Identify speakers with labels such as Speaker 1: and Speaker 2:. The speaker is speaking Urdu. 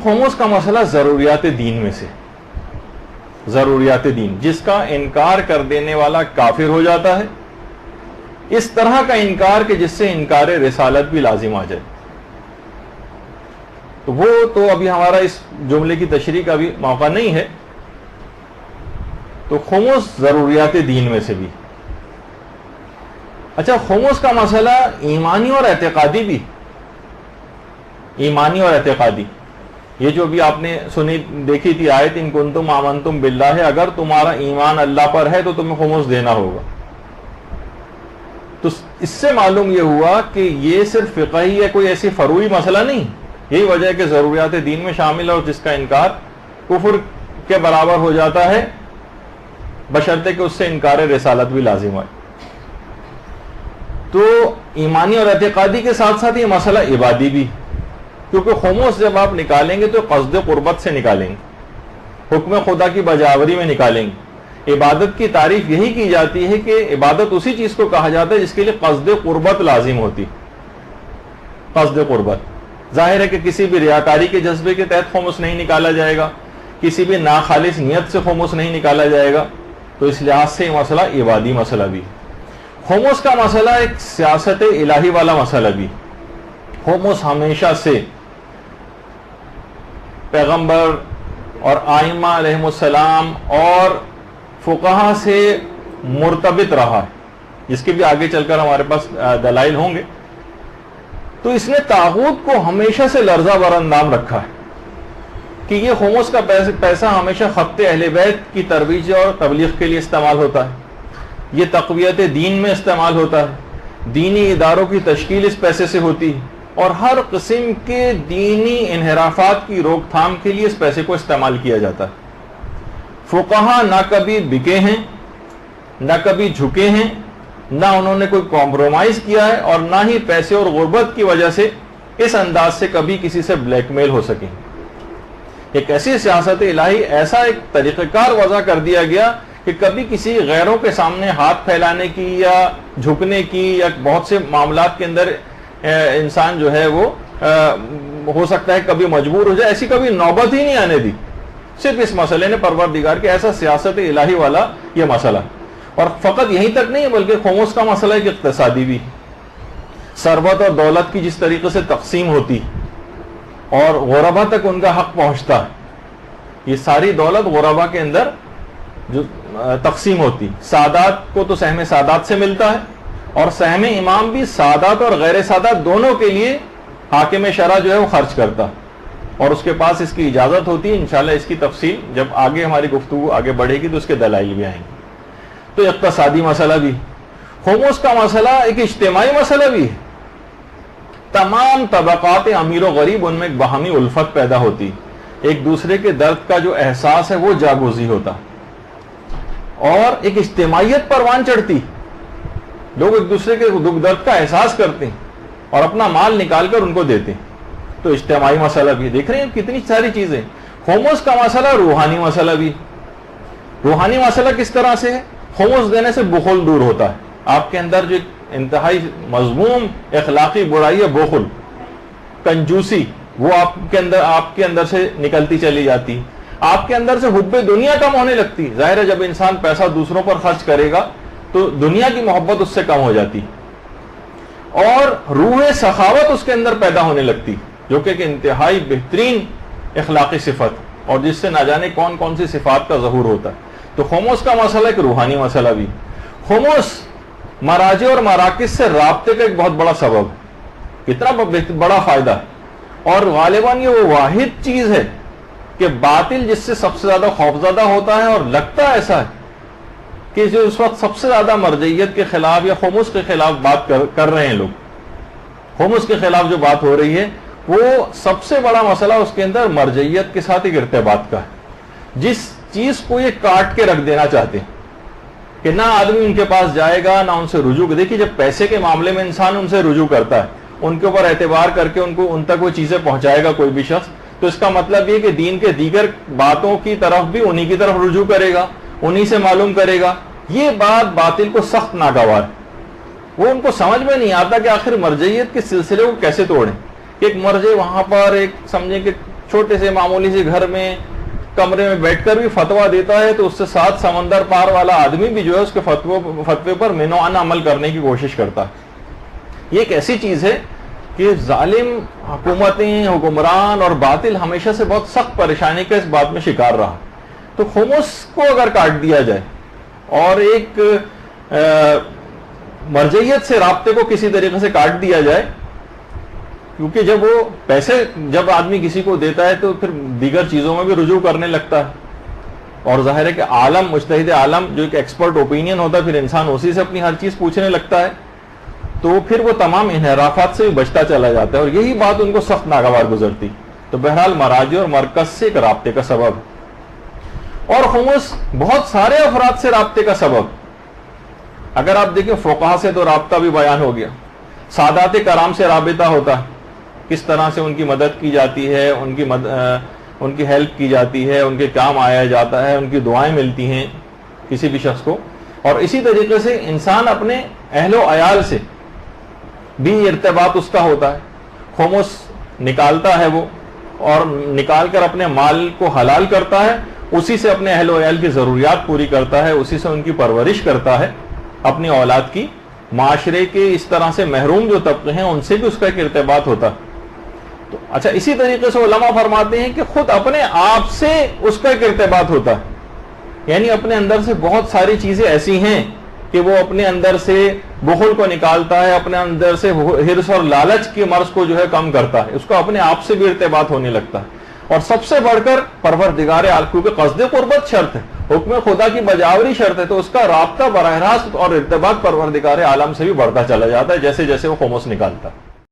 Speaker 1: خمس کا مسئلہ ضروریات دین میں سے، ضروریات دین، جس کا انکار کر دینے والا کافر ہو جاتا ہے، اس طرح کا انکار کہ جس سے انکار رسالت بھی لازم آ جائے. تو وہ تو ابھی ہمارا اس جملے کی تشریح کا بھی موقع نہیں ہے. تو خمس ضروریات دین میں سے بھی. اچھا، خمس کا مسئلہ ایمانی اور اعتقادی بھی، ایمانی اور اعتقادی. یہ جو بھی آپ نے سنی دیکھی تھی آیت، ان کنتم آمنتم باللہ، اگر تمہارا ایمان اللہ پر ہے تو تمہیں خمس دینا ہوگا. تو اس سے معلوم یہ ہوا کہ یہ صرف فقہی ہے، کوئی ایسی فروعی مسئلہ نہیں. یہی وجہ ہے کہ ضروریات دین میں شامل ہے، اور جس کا انکار کفر کے برابر ہو جاتا ہے، بشرطے کہ اس سے انکار رسالت بھی لازم آئے. تو ایمانی اور اعتقادی کے ساتھ ساتھ یہ مسئلہ عبادی بھی، کیونکہ خمس جب آپ نکالیں گے تو قصد قربت سے نکالیں گے، حکم خدا کی بجاوری میں نکالیں گے. عبادت کی تعریف یہی کی جاتی ہے کہ عبادت اسی چیز کو کہا جاتا ہے جس کے لیے قصد قربت لازم ہوتی. قصد قربت ظاہر ہے کہ کسی بھی ریاکاری کے جذبے کے تحت خمس نہیں نکالا جائے گا، کسی بھی ناخالص نیت سے خمس نہیں نکالا جائے گا. تو اس لحاظ سے یہ مسئلہ عبادی مسئلہ بھی. خمس کا مسئلہ ایک سیاست الہی والا مسئلہ بھی. خمس ہمیشہ سے پیغمبر اور آئمہ علیہم السلام اور فقہا سے مرتبط رہا ہے، جس کے بھی آگے چل کر ہمارے پاس دلائل ہوں گے. تو اس نے طاغوت کو ہمیشہ سے لرزہ براندام رکھا ہے کہ یہ خمس کا پیسہ ہمیشہ خط اہل بیت کی ترویج اور تبلیغ کے لیے استعمال ہوتا ہے، یہ تقویت دین میں استعمال ہوتا ہے، دینی اداروں کی تشکیل اس پیسے سے ہوتی ہے، اور ہر قسم کے دینی انحرافات کی روک تھام کے لیے اس پیسے کو استعمال کیا جاتا ہے. فقہا نہ کبھی بکے ہیں، نہ کبھی جھکے ہیں، نہ انہوں نے کوئی کمپرومائز کیا ہے، اور نہ ہی پیسے اور غربت کی وجہ سے اس انداز سے کبھی کسی سے بلیک میل ہو سکیں. ایک ایسی سیاست الہی، ایسا ایک طریقہ کار وضع کر دیا گیا کہ کبھی کسی غیروں کے سامنے ہاتھ پھیلانے کی یا جھکنے کی، یا بہت سے معاملات کے اندر انسان جو ہے وہ ہو سکتا ہے کبھی مجبور ہو جائے، ایسی کبھی نوبت ہی نہیں آنے دی. صرف اس مسئلے نے پروردگار کے ایسا سیاست الہی والا یہ مسئلہ. اور فقط یہیں تک نہیں ہے، بلکہ خمس کا مسئلہ ایک اقتصادی بھی. ثروت اور دولت کی جس طریقے سے تقسیم ہوتی اور غربا تک ان کا حق پہنچتا ہے، یہ ساری دولت غربا کے اندر جو تقسیم ہوتی. سادات کو تو سہم سادات سے ملتا ہے، اور سہم امام بھی سادات اور غیر سادات دونوں کے لیے حاکم شرع جو ہے وہ خرچ کرتا، اور اس کے پاس اس کی اجازت ہوتی ہے. انشاءاللہ اس کی تفصیل جب آگے ہماری گفتگو آگے بڑھے گی تو اس کے دلائل بھی آئیں گے. تو اقتصادی مسئلہ بھی. خمس کا مسئلہ ایک اجتماعی مسئلہ بھی ہے. تمام طبقات امیر و غریب، ان میں ایک باہمی الفت پیدا ہوتی، ایک دوسرے کے درد کا جو احساس ہے وہ جاگوزی ہوتا، اور ایک اجتماعیت پروان چڑھتی. لوگ ایک دوسرے کے دکھ درد کا احساس کرتے ہیں اور اپنا مال نکال کر ان کو دیتے ہیں. تو اجتماعی مسئلہ بھی. دیکھ رہے ہیں کتنی ساری چیزیں. خمس کا مسئلہ روحانی مسئلہ بھی. روحانی مسئلہ کس طرح سے ہے؟ خمس دینے سے بخل دور ہوتا ہے. آپ کے اندر جو انتہائی مذموم اخلاقی برائی ہے، بخل، کنجوسی، وہ آپ کے اندر سے نکلتی چلی جاتی. آپ کے اندر سے حب دنیا کم ہونے لگتی. ظاہر ہے جب انسان پیسہ دوسروں پر خرچ کرے گا تو دنیا کی محبت اس سے کم ہو جاتی، اور روح سخاوت اس کے اندر پیدا ہونے لگتی، جو کہ ایک انتہائی بہترین اخلاقی صفت، اور جس سے نہ جانے کون کون سی صفات کا ظہور ہوتا ہے. تو خمس کا مسئلہ ایک روحانی مسئلہ بھی. خمس مراجع اور مراکز سے رابطے کا ایک بہت بڑا سبب ہے. اتنا بڑا فائدہ ہے، اور غالباً یہ وہ واحد چیز ہے کہ باطل جس سے سب سے زیادہ خوفزدہ ہوتا ہے، اور لگتا ایسا ہے کہ جو اس وقت سب سے زیادہ مرجعیت کے خلاف یا خمس کے خلاف بات کر رہے ہیں لوگ، خمس کے خلاف جو بات ہو رہی ہے، وہ سب سے بڑا مسئلہ اس کے اندر مرجعیت کے ساتھ ایک ارتباط کا ہے. جس چیز کو یہ کاٹ کے رکھ دینا چاہتے ہیں کہ نہ آدمی ان کے پاس جائے گا، نہ ان سے رجوع. دیکھیے جب پیسے کے معاملے میں انسان ان سے رجوع کرتا ہے، ان کے اوپر اعتبار کر کے ان تک وہ چیزیں پہنچائے گا کوئی بھی شخص، تو اس کا مطلب یہ کہ دین کے دیگر باتوں کی طرف بھی انہی کی طرف رجوع کرے گا، انہی سے معلوم کرے گا. یہ بات باطل کو سخت ناگوار. وہ ان کو سمجھ میں نہیں آتا کہ آخر مرجعیت کے سلسلے کو کیسے توڑیں. ایک مرجع وہاں پر ایک سمجھیں کہ چھوٹے سے معمولی سے گھر میں کمرے میں بیٹھ کر بھی فتویٰ دیتا ہے تو اس سے 7 سمندر پار والا آدمی بھی جو ہے اس کے فتوے پر مینوانہ عمل کرنے کی کوشش کرتا ہے. یہ ایک ایسی چیز ہے کہ ظالم حکومتیں، حکمران اور باطل ہمیشہ سے بہت سخت پریشانی کا اس بات میں شکار رہا. تو خمس کو اگر کاٹ دیا جائے اور ایک مرجعیت سے رابطے کو کسی طریقے سے کاٹ دیا جائے، کیونکہ جب وہ پیسے جب آدمی کسی کو دیتا ہے تو پھر دیگر چیزوں میں بھی رجوع کرنے لگتا ہے، اور ظاہر ہے کہ عالم، مجتہد عالم جو ایک ایکسپرٹ اوپینین ہوتا ہے، پھر انسان اسی سے اپنی ہر چیز پوچھنے لگتا ہے، تو پھر وہ تمام انحرافات سے بھی بچتا چلا جاتا ہے، اور یہی بات ان کو سخت ناگوار گزرتی. تو بہرحال مراجع اور مرکز سے ایک رابطے کا سبب، اور خمس بہت سارے افراد سے رابطے کا سبب. اگر آپ دیکھیں فقہا سے تو رابطہ بھی بیان ہو گیا، سادات کرام سے رابطہ ہوتا ہے، کس طرح سے ان کی مدد کی جاتی ہے، ان کی ہیلپ کی جاتی ہے، ان کے کام آیا جاتا ہے، ان کی دعائیں ملتی ہیں کسی بھی شخص کو. اور اسی طریقے سے انسان اپنے اہل و عیال سے بھی ارتباط اس کا ہوتا ہے. خمس نکالتا ہے وہ، اور نکال کر اپنے مال کو حلال کرتا ہے، اسی سے اپنے اہل و عیال کی ضروریات پوری کرتا ہے، اسی سے ان کی پرورش کرتا ہے، اپنی اولاد کی. معاشرے کے اس طرح سے محروم جو طبقے ہیں ان سے بھی اس کا ایک ارتباط ہوتا ہے. تو اچھا، اسی طریقے سے علماء فرماتے ہیں کہ خود اپنے آپ سے اس کا ایک ارتباط ہوتا ہے. یعنی اپنے اندر سے بہت ساری چیزیں ایسی ہیں کہ وہ اپنے اندر سے بخل کو نکالتا ہے، اپنے اندر سے حرص اور لالچ کے مرض کو جو ہے کم کرتا ہے، اس کو اپنے آپ سے بھی ارتباط ہونے لگتا ہے. اور سب سے بڑھ کر پروردگار عالم، کیونکہ قصد قربت شرط ہے، حکم خدا کی بجاوری شرط ہے، تو اس کا رابطہ براہ راست اور ارتباط پروردگار عالم سے بھی بڑھتا چلا جاتا ہے جیسے جیسے وہ خمس نکالتا ہے.